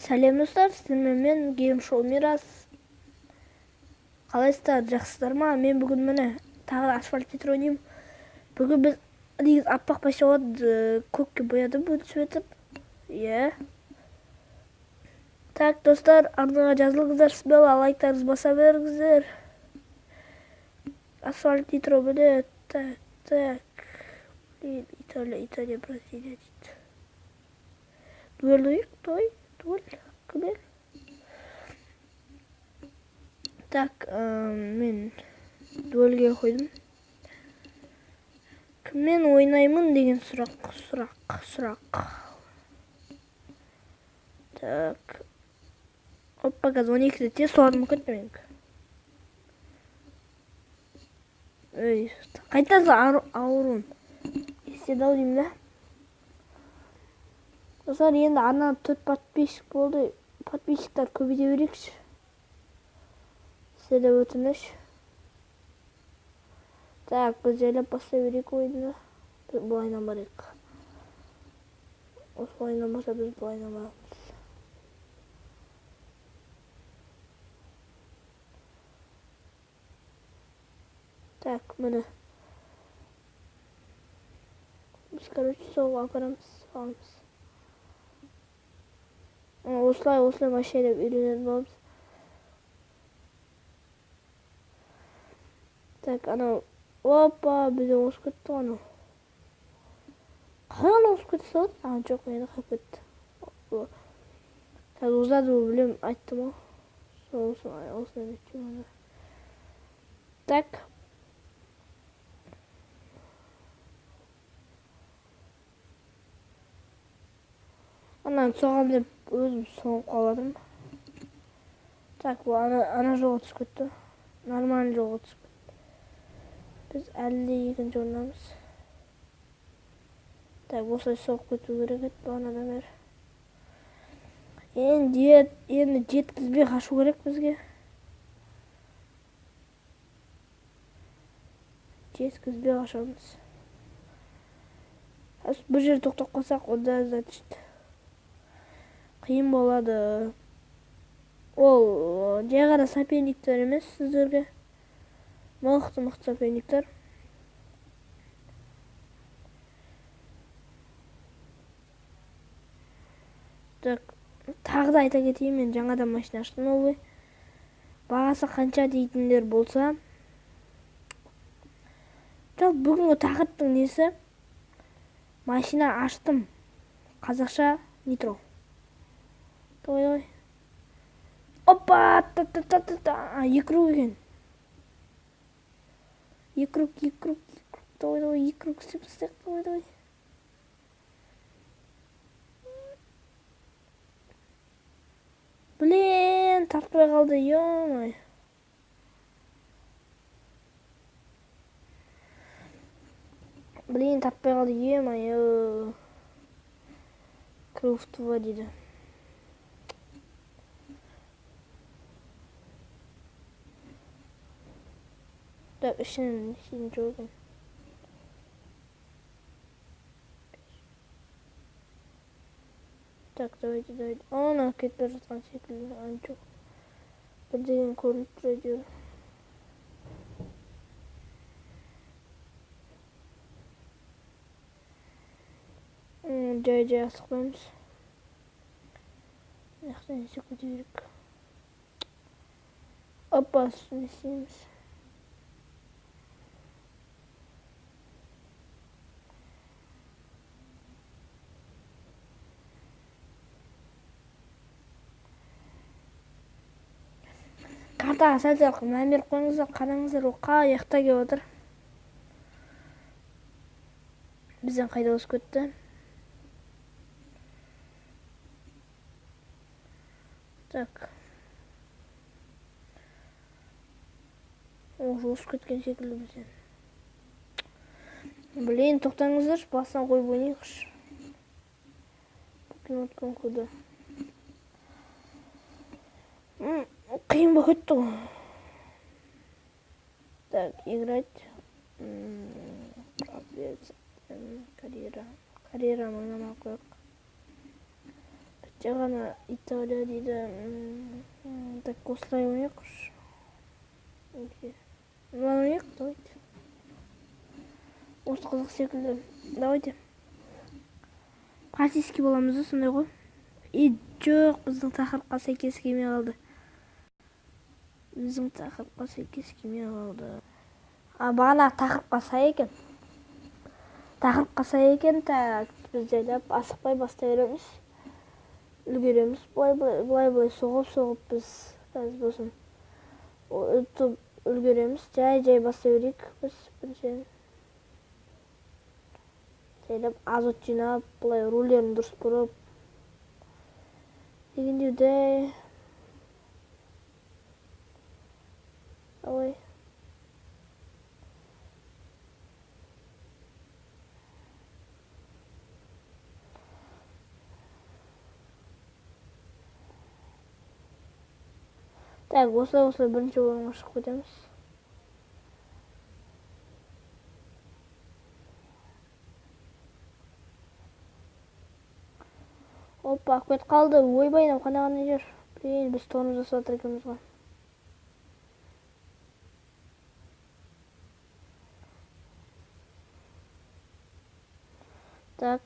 Сәлем достар, сіздермен мен Гейм Шоу Мирас. Қалайсыздар, жақсысыздар ма? Мен бүгін міне тағы асфальт тетр ойнаймын. Бүгін біз негізі аппақ пашауат көкке бояды бұл сөйтіп. Иә. Так, достар, арнаға жазылыңыздар, сізбелі лайктарыңызды баса беріңіздер. Асфальт тетр міне. Так. Блин, Италия, Бразилия дейді. Дуэль ойық, дуэль. Кіммен? Так, мен дуэльге қойдым. Кіммен ойнаймын деген сұрақ. Так. Опа, газ 12-де тез солардың көтмейінгі. Ой, қайтасы ауырын. Естеді ау деймін да. Достар, енді арнада 4 подписчик болды. Подписчиктар көбейте берейікші. Сізде өтініш. Так, біз жайлап бастай берейік ойынды. Бұл ойыннан барайық. Осы ойыннан баса біз бұл ойыннан барамыз. Так, міне. Біз, короче, соғып апарамыз. Осылай машинап үйренетін боламыз. Так, анау. Опа, бізден осып кетті анау. Қалай осып кетті салады? Жоқ, енді қайып кетті. Так, ұзады бұл білем, айттым ау. Осыны беттім. Так. Анан соған деп өзім соғып қаладым. Так, бұл ана жоға түсіп кетті. Нормальный жоға түсіп кетті. Біз әлі екінші орнамыз. Так, осылай соғып кету керек еді бұл анадан бері. Енді жеткізбей қашу керек бізге. Жеткізбей қашамыз. Бұл жер тоқтап қалсақ, онда значит қиын болады. Ол жай ғана соперниктер емес сіздерге. Мықты соперниктер. Так, тағы да айта кетейін, мен жаңадан машина аштым новый. Бағасы қанша дейтіндер болса. Жоқ, бүгінгі тақырыптың несі? Машина аштым. Қазақша нитро. Ой. Опа! Екі рук екен. Екі рук. Екі рук істеп істек. Блин, тартпай қалды, ё-май. Блин, тартпай қалды, ё-май. Круфтова дейді. Так, ішін жоғын. Так, давайте. Ана, кетпей жатқан секілді. Жоқ. Бірдеген көрініп тұрады. Жай асықпаймыз. Яқтан есе көтерік. Опа, үстіне істейміз. Картаға сәл мән беріп қойыңыздар, қараңыздар, ол қай жақта келіп отыр. Бізден қайда өсіп кетті. Так. Ол өсіп кеткен секілді бізден. Блин, тоқтаңыздар, басынан қойып ойнайықшы. Бұкин өткен көді. Қиын болып кетті ғой. Так, играть. Карьера ойнамай қояйық. Жаңа Италия дейді. Так, осылай ойнайықшы. Мынаны ойнайық, давайте. Осы қызық секілді. Давайте. Партийский боламыз да, сондай ғой. Жоқ, біздің тақырыпқа сәйкес келмей қалды. Бағана тақырыпқа сай екен. Так, біз жайлап асықпай бастай береміз. Үлгереміз. Былай соғып біз қазір болсын. Үлгереміз. Жай бастай берейік. Біз біріншіден жайлап азот жинап, былай рульдерін дұрыс бұрып. Дегендеуде Ой. Так, осылай бірінші орынға шығып кетеміз. Опа, кетіп қалды. Ойбай, қандай жер. Блин, біз тонымыз жасап жатыр екенбіз ғой. Так.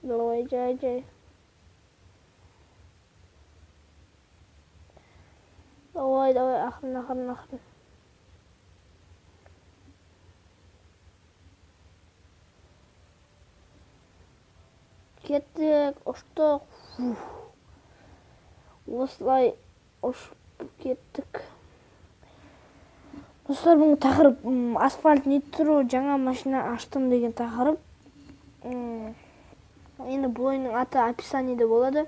Давай, жай. Давай, ақырын. Кеттік, ұштық. Осылай ұшып кеттік. Достар, бұл тақырып асфальт нитро жаңа машина аштым деген тақырып. Енді бұл ойынның аты описаниеде болады.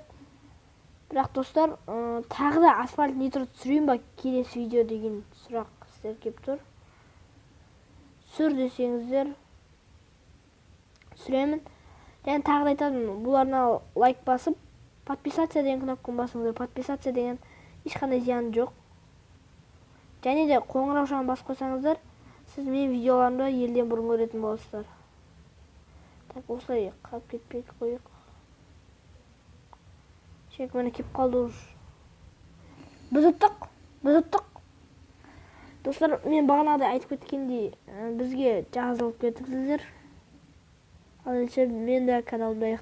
Бірақ достар, тағы да асфальт нитро түсірейін ба келесі видео деген сұрақ сіздер келіп тұр. Түсір десеңіздер түсіремін. Және тағы да айтамын, бұларына лайк басып, подписация деген кнопканы басыңыздар. Подписация деген ешқандай зияны жоқ. Және де қоңыраушаны басып қойсаңыздар, сіз менің видеоларымды елден бұрын көретін боласыздар. Так, осылай қалып кетпейік қойық. Шек, мені кеп қалды ұш. Біз ұттық. Достар, мен бағанағыдай айтып кеткендей, бізге жазылып кетіңіздер. Ал енді мен де каналымды